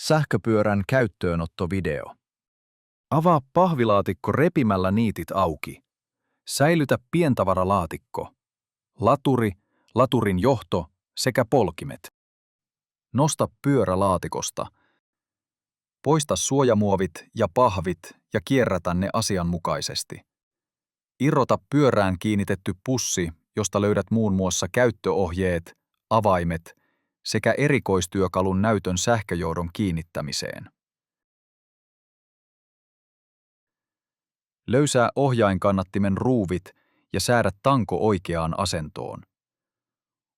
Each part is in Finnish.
Sähköpyörän käyttöönottovideo. Avaa pahvilaatikko repimällä niitit auki. Säilytä pientavaralaatikko. Laturi, laturin johto sekä polkimet. Nosta pyörä laatikosta. Poista suojamuovit ja pahvit ja kierrätä ne asianmukaisesti. Irrota pyörään kiinnitetty pussi, josta löydät muun muassa käyttöohjeet, avaimet sekä erikoistyökalun näytön sähköjohdon kiinnittämiseen. Löysää ohjainkannattimen ruuvit ja säädä tanko oikeaan asentoon.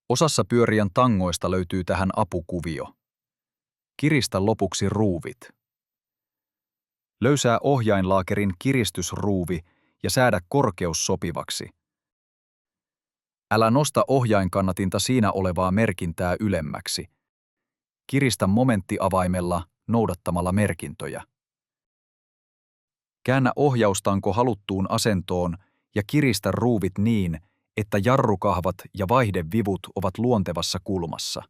Osassa pyörien tangoista löytyy tähän apukuvio. Kiristä lopuksi ruuvit. Löysää ohjainlaakerin kiristysruuvi ja säädä korkeus sopivaksi. Älä nosta ohjainkannatinta siinä olevaa merkintää ylemmäksi. Kiristä momenttiavaimella noudattamalla merkintöjä. Käännä ohjaustanko haluttuun asentoon ja kiristä ruuvit niin, että jarrukahvat ja vaihdevivut ovat luontevassa kulmassa.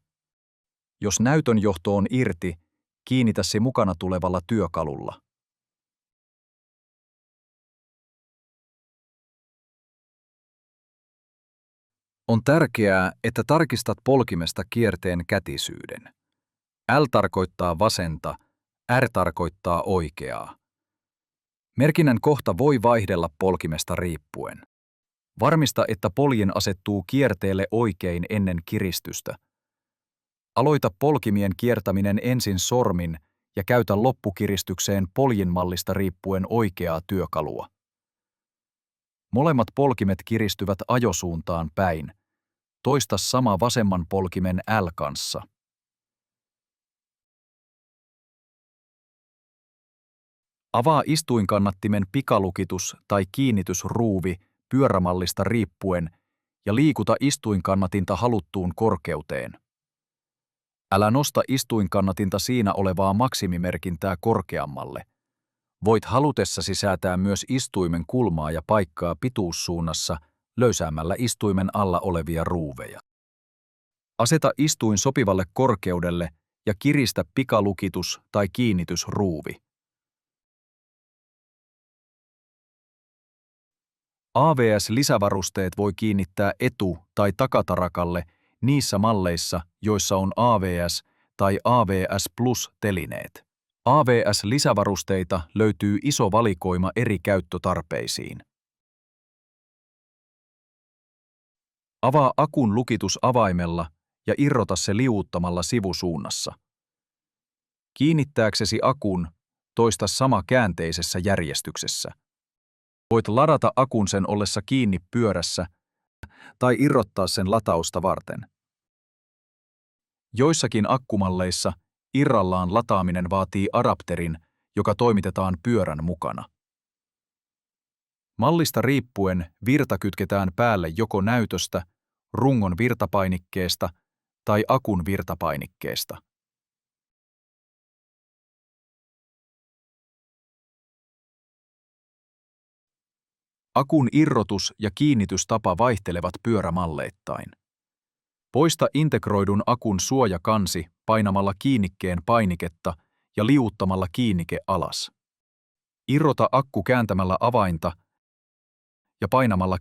Jos näytönjohto on irti, kiinnitä se mukana tulevalla työkalulla. On tärkeää, että tarkistat polkimesta kierteen kätisyyden. L tarkoittaa vasenta, R tarkoittaa oikeaa. Merkinnän kohta voi vaihdella polkimesta riippuen. Varmista, että poljin asettuu kierteelle oikein ennen kiristystä. Aloita polkimien kiertäminen ensin sormin ja käytä loppukiristykseen poljin mallista riippuen oikeaa työkalua. Molemmat polkimet kiristyvät ajosuuntaan päin. Toista sama vasemman polkimen L kanssa. Avaa istuinkannattimen pikalukitus tai kiinnitysruuvi pyörämallista riippuen ja liikuta istuinkannatinta haluttuun korkeuteen. Älä nosta istuinkannatinta siinä olevaa maksimimerkintää korkeammalle. Voit halutessasi säätää myös istuimen kulmaa ja paikkaa pituussuunnassa löysäämällä istuimen alla olevia ruuveja. Aseta istuin sopivalle korkeudelle ja kiristä pikalukitus tai kiinnitysruuvi. AVS-lisävarusteet voi kiinnittää etu- tai takatarakalle niissä malleissa, joissa on AVS tai AVS Plus-telineet. AVS-lisävarusteita löytyy iso valikoima eri käyttötarpeisiin. Avaa akun lukitus avaimella ja irrota se liuuttamalla sivusuunnassa. Kiinnittääksesi akun, toista sama käänteisessä järjestyksessä. Voit ladata akun sen ollessa kiinni pyörässä tai irrottaa sen latausta varten. Joissakin akkumalleissa irrallaan lataaminen vaatii adapterin, joka toimitetaan pyörän mukana. Mallista riippuen virta kytketään päälle joko näytöstä, rungon virtapainikkeesta tai akun virtapainikkeesta. Akun irrotus- ja kiinnitystapa vaihtelevat pyörämalleittain. Poista integroidun akun suojakansi painamalla kiinnikkeen painiketta ja liuuttamalla kiinnike alas. Irrota akku kääntämällä avainta ja painamalla